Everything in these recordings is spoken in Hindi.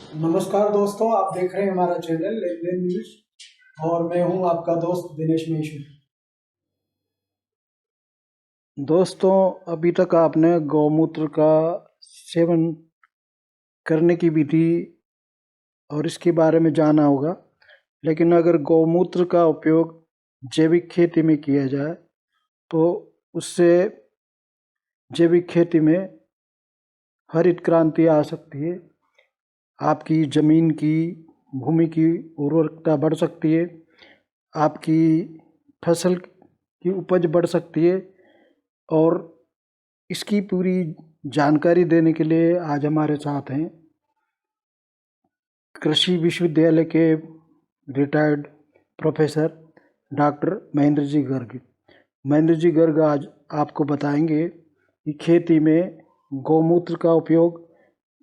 नमस्कार दोस्तों, आप देख रहे हैं हमारा चैनल लेन देन न्यूज और मैं हूं आपका दोस्त दिनेश मेश्वर। दोस्तों, अभी तक आपने गौमूत्र का सेवन करने की विधि और इसके बारे में जाना होगा, लेकिन अगर गौमूत्र का उपयोग जैविक खेती में किया जाए तो उससे जैविक खेती में हरित क्रांति आ सकती है। आपकी ज़मीन की भूमि की उर्वरकता बढ़ सकती है, आपकी फसल की उपज बढ़ सकती है। और इसकी पूरी जानकारी देने के लिए आज हमारे साथ हैं कृषि विश्वविद्यालय के retired professor doctor Mahendra ji Garg. Mahendra ji Garg आज आपको बताएंगे कि खेती में गौमूत्र का उपयोग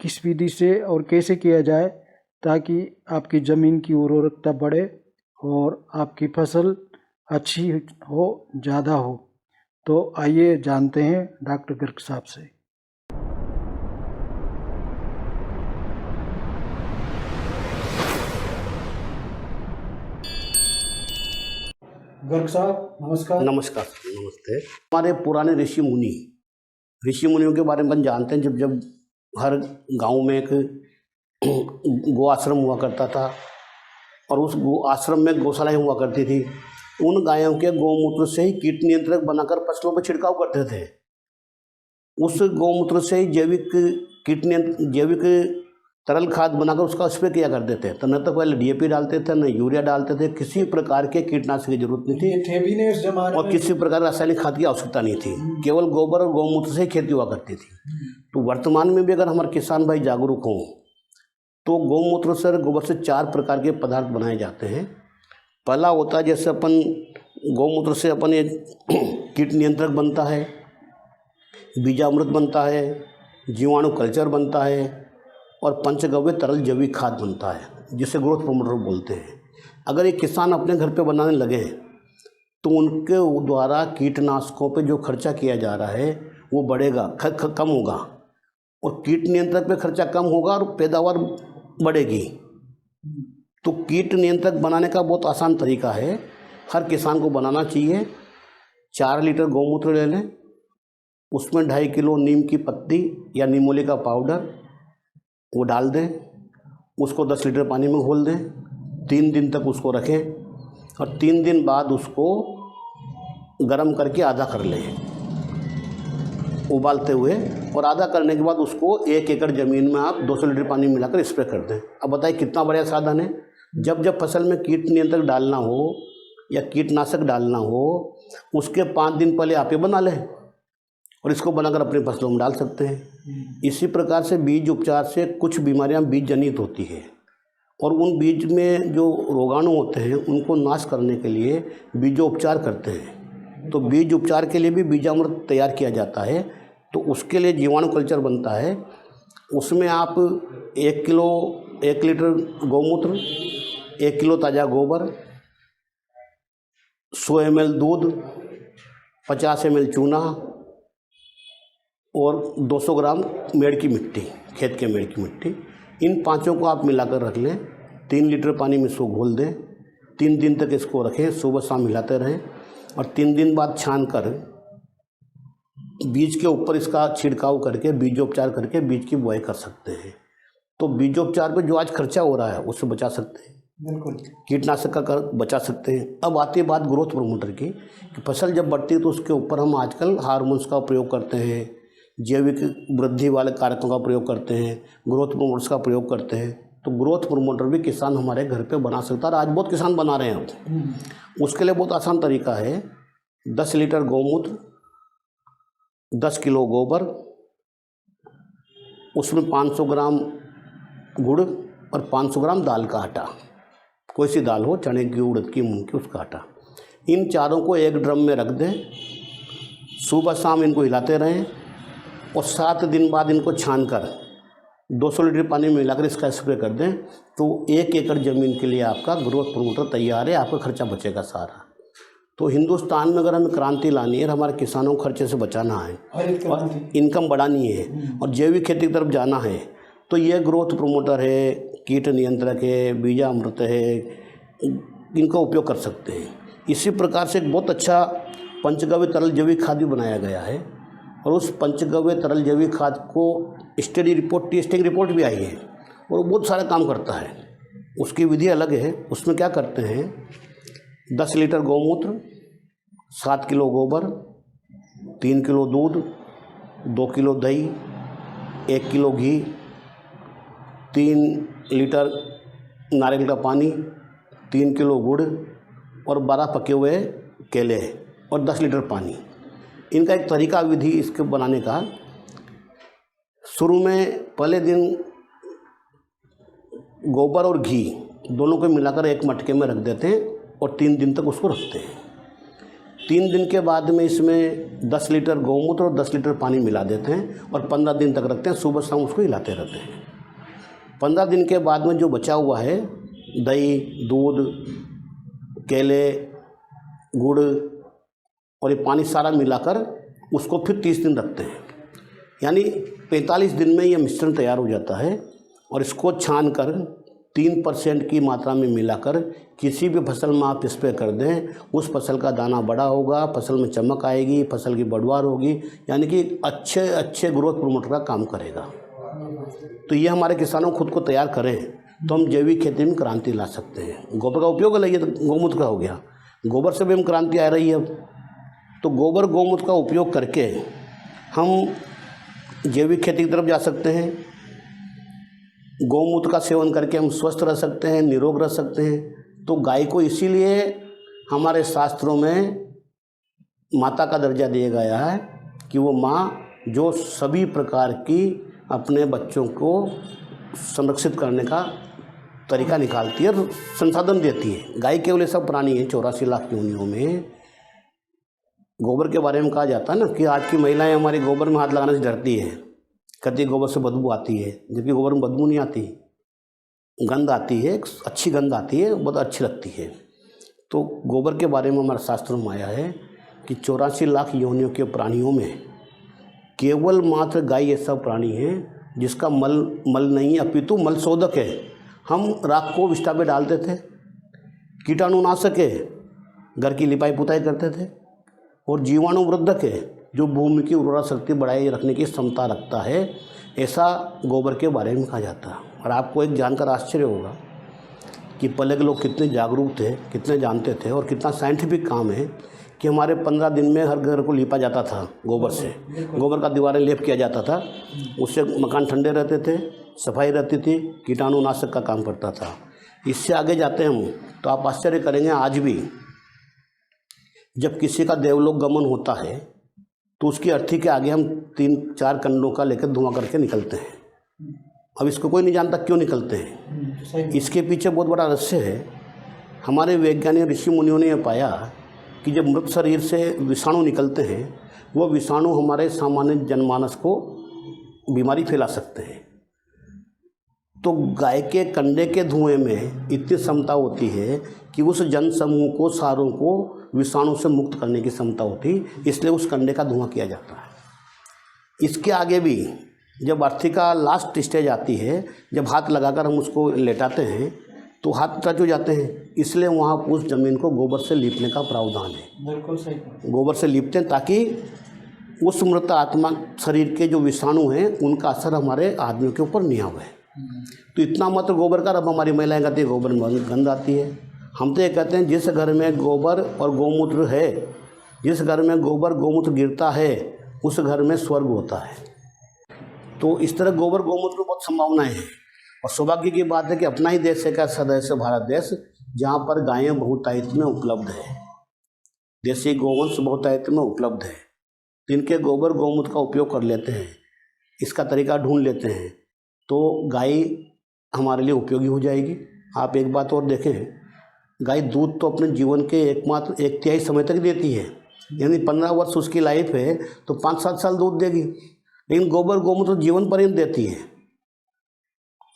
किस विधि से और कैसे किया जाए ताकि आपकी ज़मीन की उर्वरकता बढ़े और आपकी फसल अच्छी हो, ज़्यादा हो। तो आइए जानते हैं डॉक्टर गर्ग साहब से। गर्ग साहब नमस्कार। नमस्कार, नमस्ते। हमारे पुराने ऋषि मुनियों के बारे में हम जानते हैं। जब हर गांव में एक गो आश्रम हुआ करता था और उस गो आश्रम में गौशालाएं हुआ करती थी। उन गायों के गौमूत्र से ही कीट नियंत्रक बनाकर फसलों पर छिड़काव करते थे। उस गौमूत्र से ही जैविक तरल खाद बनाकर उसका स्प्रे किया करते थे। तो न तो पहले डीएपी डालते थे, न यूरिया डालते थे, किसी प्रकार के कीटनाशक की जरूरत नहीं थी, थे भी नहीं उस जमाने और किसी प्रकार रासायनिक खाद की आवश्यकता नहीं थी। केवल गोबर और गौमूत्र से ही खेती हुआ करती थी। तो वर्तमान में भी अगर हमारे किसान भाई जागरूक हों तो गौमूत्र से, गोबर से 4 प्रकार के पदार्थ बनाए जाते हैं। पहला होता है, जैसे अपन गौमूत्र से अपन ये कीट नियंत्रक बनता है, बीजामृत बनता है, जीवाणु कल्चर बनता है और पंचगव्य तरल जैविक खाद बनता है, जिसे ग्रोथ प्रमोटर बोलते हैं। अगर एक किसान अपने घर पे बनाने लगे तो उनके द्वारा कीटनाशकों पे जो खर्चा किया जा रहा है वो बढ़ेगा, कम होगा, और कीट नियंत्रक पे खर्चा कम होगा और पैदावार बढ़ेगी। तो कीट नियंत्रक बनाने का बहुत आसान तरीका है, हर किसान को बनाना चाहिए। 4 लीटर गौमूत्र ले लें, उसमें 2.5 किलो नीम की पत्ती या नीमोली का पाउडर वो डाल दें, उसको 10 लीटर पानी में घोल दें, 3 दिन तक उसको रखें और 3 दिन बाद उसको गर्म करके आधा कर लें उबालते हुए। और आधा करने के बाद उसको 1 एकड़ ज़मीन में आप 200 लीटर पानी मिलाकर स्प्रे कर दें। अब बताइए कितना बढ़िया साधन है। जब फसल में कीट नियंत्रक डालना हो या कीटनाशक डालना हो, उसके 5 दिन पहले आप ये बना लें और इसको बनाकर अपनी फसलों में डाल सकते हैं। इसी प्रकार से बीज उपचार से कुछ बीमारियां बीज जनित होती है और उन बीज में जो रोगाणु होते हैं उनको नाश करने के लिए बीजोपचार करते हैं। तो बीज उपचार के लिए भी बीजामृत तैयार किया जाता है। तो उसके लिए जीवाणु कल्चर बनता है। उसमें आप 1 लीटर गौमूत्र, 1 किलो ताज़ा गोबर, 100 ml दूध, 50 ml चूना और 200 ग्राम मेड़ की मिट्टी, खेत के मेड़ की मिट्टी, इन 5 को आप मिलाकर रख लें। 3 लीटर पानी में इसको घोल दें, 3 दिन तक इसको रखें, सुबह शाम मिलाते रहें और 3 दिन बाद छान कर बीज के ऊपर इसका छिड़काव करके, बीजोपचार करके बीज की बुआई कर सकते हैं। तो बीजोपचार पे जो आज खर्चा हो रहा है उससे बचा सकते हैं, बिल्कुल कीटनाशक का बचा सकते हैं। अब आती है बात ग्रोथ प्रमोटर की कि फसल जब बढ़ती है तो उसके ऊपर हम आजकल हार्मोन्स का प्रयोग करते हैं, जैविक वृद्धि वाले कारकों का प्रयोग करते हैं, ग्रोथ प्रमोटर्स का प्रयोग करते हैं। तो ग्रोथ प्रमोटर भी किसान हमारे घर पे बना सकता है और आज बहुत किसान बना रहे हैं। अब उसके लिए बहुत आसान तरीका है। 10 लीटर गौमूत्र, 10 किलो गोबर, उसमें 500 ग्राम गुड़ और 500 ग्राम दाल का आटा, कोई सी दाल हो, चने की, उड़द की, मूंग की, उसका आटा, इन चारों को एक ड्रम में रख दें। सुबह शाम इनको हिलाते रहें और 7 दिन बाद इनको छान कर 200 लीटर पानी में मिलाकर इसका स्प्रे कर दें। तो 1 एकड़ ज़मीन के लिए आपका ग्रोथ प्रमोटर तैयार है, आपका खर्चा बचेगा सारा। तो हिंदुस्तान में अगर हमें क्रांति लानी है, हमारे किसानों को खर्चे से बचाना है और इनकम बढ़ानी है और जैविक खेती की तरफ जाना है, तो ये ग्रोथ प्रमोटर है, कीट नियंत्रक है, बीजामृत है, इनका उपयोग कर सकते हैं। इसी प्रकार से एक बहुत अच्छा पंचगव्य तरल जैविक खाद भी बनाया गया है और उस पंचगव्य तरल जैविक खाद को स्टडी रिपोर्ट, टेस्टिंग रिपोर्ट भी आई है और बहुत सारा काम करता है। उसकी विधि अलग है। उसमें क्या करते हैं, 10 लीटर गौमूत्र, 7 किलो गोबर, 3 किलो दूध, 2 किलो दही, 1 किलो घी, 3 लीटर नारियल का पानी, 3 किलो गुड़ और 12 पके हुए केले और 10 लीटर पानी। इनका एक तरीका विधि इसके बनाने का, शुरू में पहले दिन गोबर और घी दोनों को मिलाकर एक मटके में रख देते हैं और 3 दिन तक उसको रखते हैं। 3 दिन के बाद में इसमें 10 लीटर गौमूत्र और 10 लीटर पानी मिला देते हैं और 15 दिन तक रखते हैं। सुबह शाम उसको हिलाते रहते हैं। 15 दिन के बाद में जो बचा हुआ है दही, दूध, केले, गुड़ और ये पानी सारा मिलाकर उसको फिर 30 दिन रखते हैं। यानी 45 दिन में ये मिश्रण तैयार हो जाता है और इसको छान कर 3% की मात्रा में मिलाकर किसी भी फसल में आप स्प्रे कर दें, उस फसल का दाना बड़ा होगा, फसल में चमक आएगी, फसल की बढ़वार होगी, यानी कि अच्छे ग्रोथ प्रमोटर का काम करेगा। तो ये हमारे किसानों खुद को तैयार करें तो हम जैविक खेती में क्रांति ला सकते हैं। गोबर का उपयोग अलग है, तो गौमूत्र का हो गया, गोबर से भी हम क्रांति आ रही है। तो गोबर गौमूत्र का उपयोग करके हम जैविक खेती की तरफ जा सकते हैं। गौमूत्र का सेवन करके हम स्वस्थ रह सकते हैं, निरोग रह सकते हैं। तो गाय को इसीलिए हमारे शास्त्रों में माता का दर्जा दिया गया है कि वो माँ जो सभी प्रकार की अपने बच्चों को संरक्षित करने का तरीका निकालती है और संसाधन देती है। गाय केवल ऐसा प्राणी है 84 लाख योनियों में। गोबर के बारे में कहा जाता है ना कि आज की महिलाएं हमारे गोबर में हाथ लगाने से डरती है, कहती है गोबर से बदबू आती है, जबकि गोबर में बदबू नहीं आती, गंध आती है, अच्छी गंध आती है, बहुत अच्छी लगती है। तो गोबर के बारे में हमारे शास्त्रों में आया है कि 84 लाख योनियों के प्राणियों में केवल मात्र गाय ऐसा प्राणी है जिसका मल नहीं है, अपितु मल शोधक है। हम राख को विष्ठा पे डालते थे, कीटाणुनाशक है, घर की लिपाई पुताई करते थे, और जीवाणुवृद्धक है जो भूमि की उर्वरा शक्ति बढ़ाए रखने की क्षमता रखता है। ऐसा गोबर के बारे में कहा जाता है। और आपको एक जानकर आश्चर्य होगा कि पहले के लोग कितने जागरूक थे, कितने जानते थे और कितना साइंटिफिक काम है कि हमारे 15 दिन में हर घर को लीपा जाता था गोबर से। गोबर का दीवारें लेप किया जाता था, उससे मकान ठंडे रहते थे, सफाई रहती थी, कीटाणुनाशक का काम करता था। इससे आगे जाते हैं हम तो आप आश्चर्य करेंगे, आज भी जब किसी का देवलोक गमन होता है तो उसकी अर्थी के आगे हम 3-4 कंडों का लेकर धुआं करके निकलते हैं। अब इसको कोई नहीं जानता क्यों निकलते हैं। इसके पीछे बहुत बड़ा रहस्य है। हमारे वैज्ञानिक ऋषि मुनियों ने यह पाया कि जब मृत शरीर से विषाणु निकलते हैं, वो विषाणु हमारे सामान्य जनमानस को बीमारी फैला सकते हैं। तो गाय के कंडे के धुएं में इतनी क्षमता होती है कि उस जन समूह को, सारों को विषाणु से मुक्त करने की क्षमता होती, इसलिए उस कंडे का धुआं किया जाता है। इसके आगे भी जब अर्थी का लास्ट स्टेज आती है, जब हाथ लगाकर हम उसको लेटाते हैं तो हाथ टच हो जाते हैं, इसलिए वहाँ उस ज़मीन को गोबर से लीपने का प्रावधान है। बिल्कुल सही। गोबर से लीपते हैं ताकि उस मृत आत्मा शरीर के जो विषाणु हैं उनका असर हमारे आदमियों के ऊपर नहीं आवे। तो इतना मात्र गोबर का, अब हमारी महिलाएं कहती है गोबर में गंध आती है। हम तो ये कहते हैं जिस घर में गोबर और गौमूत्र है, जिस घर में गोबर गौमूत्र गिरता है, उस घर में स्वर्ग होता है। तो इस तरह गोबर गौमूत्र में बहुत संभावनाएं हैं। और सौभाग्य की बात है कि अपना ही देश है क्या सदस्य भारत देश, जहाँ पर गायें बहुतायत में उपलब्ध है, देसी गोवंश बहुतायत में उपलब्ध है। जिनके गोबर गौमूत्र का उपयोग कर लेते हैं, इसका तरीका ढूंढ लेते हैं, तो गाय हमारे लिए उपयोगी हो जाएगी। आप एक बात और देखें, गाय दूध तो अपने जीवन के एकमात्र 1/3 समय तक देती है, यानी 15 वर्ष उसकी लाइफ है तो 5-7 साल दूध देगी। लेकिन गोबर गौमूत्र जीवन पर्यंत देती है,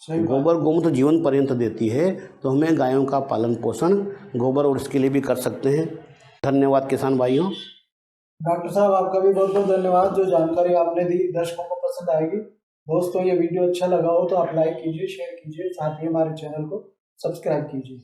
गोबर गौमूत्र जीवन पर्यंत देती है। तो हमें गायों का पालन पोषण गोबर और इसके लिए भी कर सकते हैं। धन्यवाद किसान भाइयों। डॉक्टर साहब आपका भी बहुत बहुत धन्यवाद। जो जानकारी आपने दी दर्शकों को पसंद आएगी। दोस्तों ये वीडियो अच्छा लगा हो तो आप लाइक कीजिए, शेयर कीजिए, साथ ही हमारे चैनल को सब्सक्राइब कीजिए।